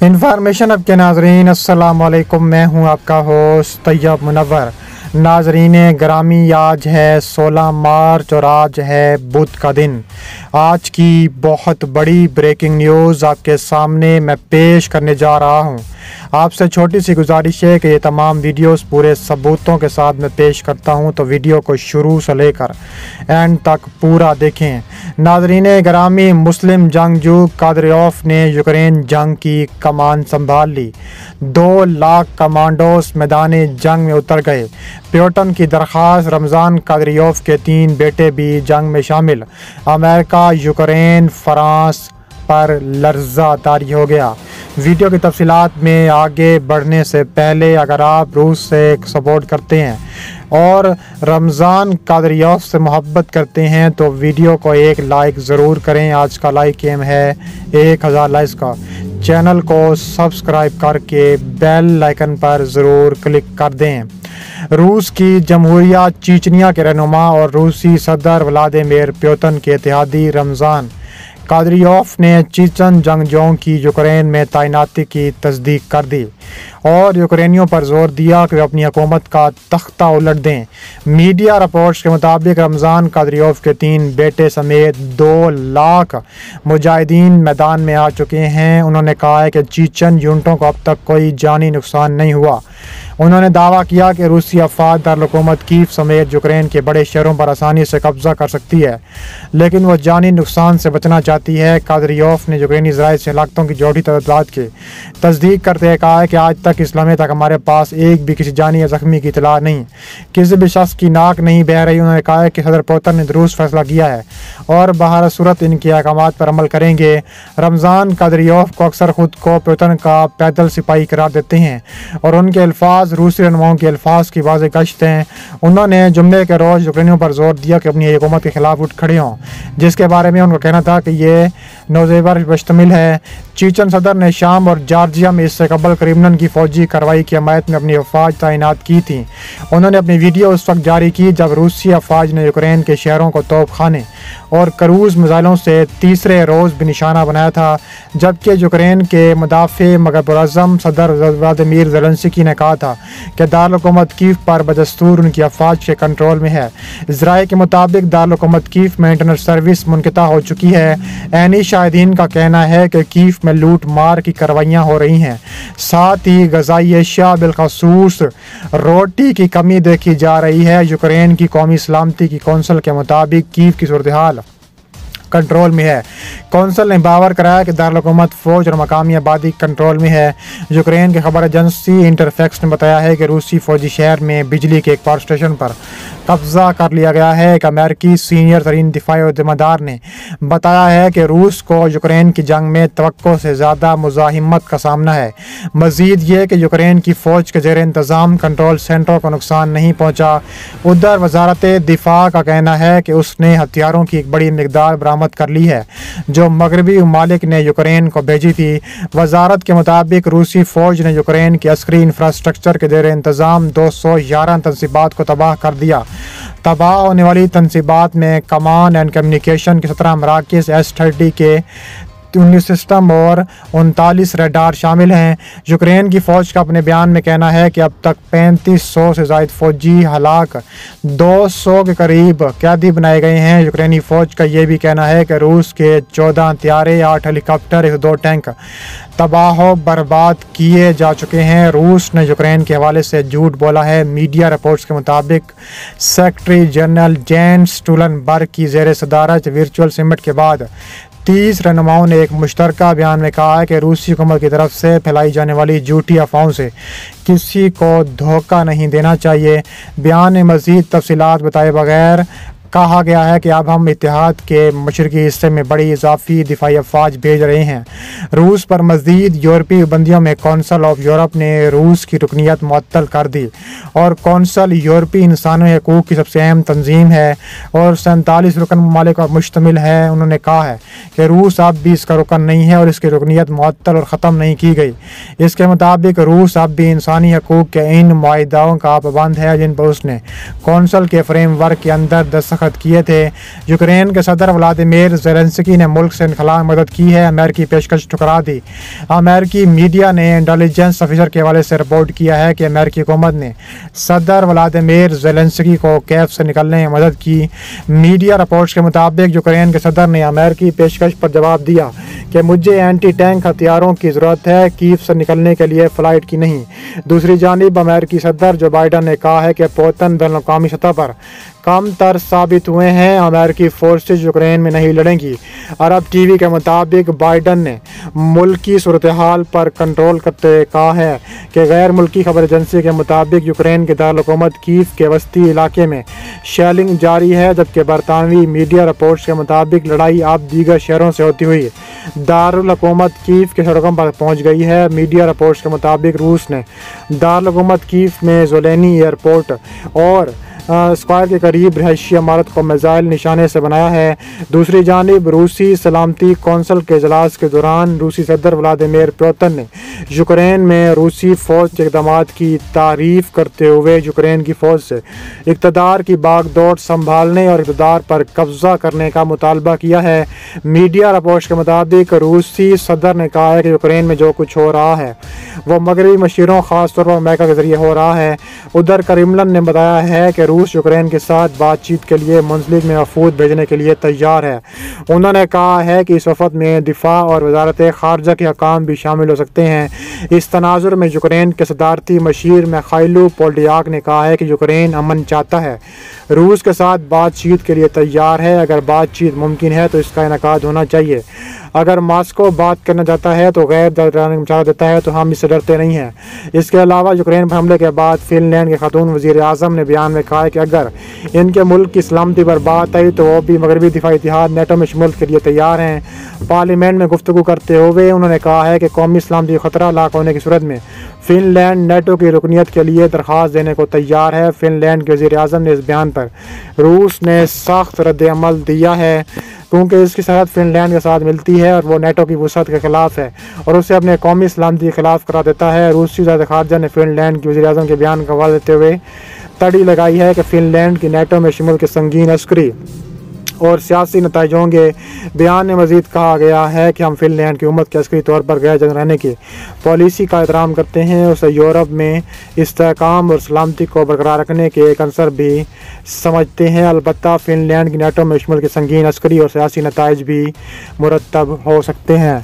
Information अब के नाजरीन अस्सलाम वालेकुम। मैं हूं आपका होस्ट तैयब मुनव्वर। नाजरीन ग्रामी, आज है 16 मार्च और आज है बुध का दिन। आज की बहुत बड़ी ब्रेकिंग न्यूज़ आपके सामने मैं पेश करने जा रहा हूं। आपसे छोटी सी गुजारिश है कि ये तमाम वीडियोस पूरे सबूतों के साथ मैं पेश करता हूं, तो वीडियो को शुरू से लेकर एंड तक पूरा देखें। नाजरीन ग्रामी, मुस्लिम जंगजू कादरियोफ ने यूक्रेन जंग की कमान संभाल ली। 2 लाख कमांडोस मैदान जंग में उतर गए। प्यूटन की दरख्वास्त, रमज़ान कादरियोफ के 3 बेटे भी जंग में शामिल। अमेरिका, यूक्रेन, फ्रांस पर लर्जा तारी हो गया। वीडियो की तफसीलात में आगे बढ़ने से पहले अगर आप रूस से सपोर्ट करते हैं और रमज़ान कादरियोफ से मोहब्बत करते हैं तो वीडियो को एक लाइक ज़रूर करें। आज का लाइक एम है 1000 लाइक्स का। चैनल को सब्सक्राइब करके बेल आइकन पर ज़रूर क्लिक कर दें। रूस की जमहूरिया चीचनिया के रहनुमा और रूसी सदर व्लादिमीर पुतिन के इत्तेहादी रमज़ान कादरियोफ ने चीचन जंगजुओं की यूक्रेन में तैनाती की तस्दीक कर दी और यूक्रेनियों पर जोर दिया कि वे अपनी हुकूमत का तख्ता उलट दें। मीडिया रिपोर्ट्स के मुताबिक रमज़ान कादरियोफ के 3 बेटे समेत 2 लाख मुजाहिदीन मैदान में आ चुके हैं। उन्होंने कहा है कि चीचन यूनिटों को अब तक कोई जानी नुकसान नहीं हुआ। उन्होंने दावा किया कि रूसी अफवाज दारुल-हुकूमत कीव समेत यूक्रेन के बड़े शहरों पर आसानी से कब्जा कर सकती है, लेकिन वह जानी नुकसान से बचना चाहती है। कादरियोफ ने यूक्रेनी ज़राए से हलाकतों की जोड़ी तादाद की तस्दीक करते हुए कहा है कि आज तक इस लम्हे तक हमारे पास एक भी किसी जानी या जख्मी की इतला नहीं, किसी भी शख्स की नाक नहीं बह रही। उन्होंने कहा है कि सदर पुतिन ने दुरुस्त फैसला किया है और बहर सूरत इनके अहकामात पर अमल करेंगे। रमज़ान कादरियोफ को अक्सर खुद को पुतिन का पैदल सिपाही करार देते हैं और उनके अल्फाज रूसी रहनुमाओं के अल्फाज की वाज़ेह गश्त हैं। उन्होंने जुम्मे के रोज़ यूक्रेनियों पर जोर दिया कि अपनी हुकूमत के खिलाफ उठ खड़े हों, जिसके बारे में उनका कहना था कि ये नौजेवर मुश्तमिल है। चीचन सदर ने शाम और जॉर्जिया में इससे कबल क्रिमिनल की फौजी कार्रवाई की हमायत में अपनी अफवाज तैनात की थी। उन्होंने अपनी वीडियो उस वक्त जारी की जब रूसी अफवाज ने यूक्रेन के शहरों को तोपखाने और क्रूज़ मिसाइलों से तीसरे रोज़ भी निशाना बनाया था, जबकि यूक्रेन के मुदाफ़े मगर पुरअज़्ज़म सदर व्लादिमीर ज़ेलेंस्की ने कहा था कि दारुल-हुकूमत कीव पर बदस्तूर उनकी अफवाज के कंट्रोल में है। ज़राए के मुताबिक दारुल-हुकूमत कीव में इंटरनेट सर्विस मुनक़ता हो चुकी है। ऐनी शाहिदीन का कहना है कि कीव में लूट मार की कार्रवाइयाँ हो रही हैं, साथ ही ग़िज़ाई अशिया बिलख़ुसूस रोटी की कमी देखी जा रही है। यूक्रेन की कौमी सलामती की कौंसिल के मुताबिक कीव की सूरत हाल कंट्रोल में है। कौंसिल ने बावर कराया कि दारुल-हुकूमत फ़ौज और मकामी आबादी कंट्रोल में है। यूक्रेन की खबर एजेंसी इंटरफैक्स ने बताया है कि रूसी फ़ौजी शहर में बिजली के एक पावर स्टेशन पर कब्जा कर लिया गया है। एक अमेरिकी सीनियर तरीन दिफाई उद्यमदार ने बताया है कि रूस को यूक्रेन की जंग में तवक्को से ज़्यादा मुज़ाहिमत का सामना है। मज़ीद ये कि यूक्रेन की फ़ौज के ज़ेर इंतज़ाम कंट्रोल सेंटरों को नुकसान नहीं पहुँचा। उधर वजारत दिफा का कहना है कि उसने हथियारों की एक बड़ी मिकदार बरामद कर ली है जो मगरबी ममालिक ने यूक्रेन को भेजी थी। वजारत के मुताबिक रूसी फ़ौज ने यूक्रेन के अस्करी इंफ्रास्ट्रक्चर के ज़ेर इंतज़ाम 211 तनसीबात को तबाह कर दिया। तबाह होने वाली तनसीबात में कमांड एंड कम्युनिकेशन के 17 मराकज़, S-30 के 19 सिस्टम और 39 रडार शामिल हैं। यूक्रेन की फ़ौज का अपने बयान में कहना है कि अब तक 3500 से ज़ायद फ़ौजी हलाक, 200 के करीब कैदी बनाए गए हैं। यूक्रेनी फ़ौज का ये भी कहना है कि रूस के 14 हथियारे, 8 हेलीकॉप्टर, 102 टैंक तबाह बर्बाद किए जा चुके हैं। रूस ने यूक्रेन के हवाले से झूठ बोला है। मीडिया रिपोर्ट्स के मुताबिक सेक्रेटरी जनरल जेन्स स्टोलनबर्ग की ज़ेर सदारत वर्चुअल समिट के बाद 30 रहनुमाओं ने एक मुश्तरका बयान में कहा है कि रूसी हुकूमत की तरफ से फैलाई जाने वाली झूठी अफवाहों से किसी को धोखा नहीं देना चाहिए। बयान में मज़ीद तफसीलात बताए बगैर कहा गया है कि अब हम इत्तेहाद के मशरकी हिस्से में बड़ी इजाफी दिफाई अफवाज भेज रहे हैं। रूस पर मज़ीद यूरोपीय बंदियों में कौंसिल ऑफ यूरोप ने रूस की रुकनीत मुअत्तल कर दी और कौंसिल यूरोपीय इंसानी हकूक़ की सबसे अहम तंजीम है और 47 रुकन ममालिक पर मुश्तमिल है। उन्होंने कहा है कि रूस अब भी इसका रुकन नहीं है और इसकी रुकनीत मुअत्तल और ख़त्म नहीं की गई। इसके मुताबिक रूस अब भी इंसानी हकूक़ के इन मुआहदाओं का पाबंद है जिन पर उसने कौंसिल के फ्रेमवर्क के अंदर दस्तखत दस्तखत किए थे। यूक्रेन के सदर व्लादिमीर ज़ेलेंस्की ने मुल्क से इनखला में मदद की है, अमेरिकी पेशकश ठुकरा दी। अमेरिकी मीडिया ने इंटेलिजेंस ऑफिसर के हवाले से रिपोर्ट किया है कि अमेरिकी हुकूमत ने सदर व्लादिमीर ज़ेलेंस्की को कैफ से निकलने में मदद की। मीडिया रिपोर्ट्स के मुताबिक यूक्रेन के सदर ने अमेरिकी पेशकश पर जवाब दिया कि मुझे एंटी टैंक हथियारों की ज़रूरत है, कीव से निकलने के लिए फ़्लाइट की नहीं। दूसरी जानिब अमेरिकी सदर जो बाइडन ने कहा है कि पुतिन बैनुल-अक़वामी सतह पर कम तर साबित हुए हैं, अमेरिकी फोर्सेज यूक्रेन में नहीं लड़ेंगी। अरब टीवी के मुताबिक बाइडन ने मुल्क की सूरत हाल पर कंट्रोल करते हुए कहा है कि गैर मुल्की खबर एजेंसी के मुताबिक यूक्रेन के दारुल-हुकूमत कीव के वस्ती इलाके में शेलिंग जारी है, जबकि बरतानवी मीडिया रिपोर्ट्स के मुताबिक लड़ाई अब दीगर शहरों से होती हुई दारुल-हुकूमत कीव के सड़कों पर पहुँच गई है। मीडिया रिपोर्ट्स के मुताबिक रूस ने दारुल-हुकूमत कीव में ज़ोलेनी एयरपोर्ट और स्क्वायर के करीब रहायशी इमारत को मिसाइल निशाने से बनाया है। दूसरी जानिब रूसी सलामती कौंसल के इजलास के दौरान रूसी सदर व्लादिमीर पुतिन ने यूक्रेन में रूसी फ़ौज के इक़दाम की तारीफ़ करते हुए यूक्रेन की फ़ौज से इक़्तिदार की बागडोर संभालने और इक़्तिदार पर कब्ज़ा करने का मुतालबा किया है। मीडिया रिपोर्ट्स के मुताबिक रूसी सदर ने कहा है कि यूक्रेन में जो कुछ हो रहा है वह मगरबी मशीरों ख़ासतौर पर अमेरिका के ज़रिए हो रहा है। उधर क्रेमलिन ने बताया है कि रूस यूक्रेन के साथ बातचीत के लिए मुंसलिक में वफूद भेजने के लिए तैयार है। उन्होंने कहा है कि इस वफद में दिफा और वजारत खारजा के हकाम भी शामिल हो सकते हैं। इस तनाजुर में यूक्रेन के सदारती मशीर मिखाइलो पोडोलियाक ने कहा है कि यूक्रेन अमन चाहता है, रूस के साथ बातचीत के लिए तैयार है। अगर बातचीत मुमकिन है तो इसका इनेकाद होना चाहिए। अगर मॉस्को बात करना चाहता है तो गैर डराने मचा देता है तो हम इससे डरते नहीं हैं। इसके अलावा यूक्रेन पर हमले के बाद फिनलैंड के खातून वज़ीर आज़म ने बयान में कहा है कि अगर इनके मुल्क की सलामती पर बात आई तो वो भी मगरबी दिफाई इतिहाद नेटो में शमूलियत के लिए तैयार हैं। पार्लियामेंट में गुफ्तगू करते हुए उन्होंने कहा है कि कौमी सलामती का खतरा लाक होने की सूरत में फिनलैंड नेटो की रुकनीत के लिए दरख्वास्त देने को तैयार है। फिनलैंड के वज़ीर आज़म ने इस बयान पर रूस ने सख्त रद्द-ए-अमल दिया है क्योंकि इसकी सरहद फिनलैंड के साथ मिलती है और वो नेटो की वसअत के खिलाफ है और उसे अपने कौमी सलामती के खिलाफ करार देता है। रूसी वज़ीर ख़ारजा ने फिनलैंड के वज़ीर आज़म के बयान का हवाला देते हुए तड़ी लगाई है कि फिनलैंड की नेटो में शमूलियत के संगीन अस्करी और सियासी नताइज होंगे। बयान में मज़ीद कहा गया है कि हम फिनलैंड की उम्मत के अस्करी तौर पर गैर जंग रहने की पॉलिसी का एहतराम करते हैं, उसे यूरोप में इस्तेहकाम और सलामती को बरकरार रखने के एक अंसर भी समझते हैं। अलबत्ता फिनलैंड की नेटो में शमूलियत के संगीन अस्करी और सियासी नताइज भी मुरतब हो सकते हैं।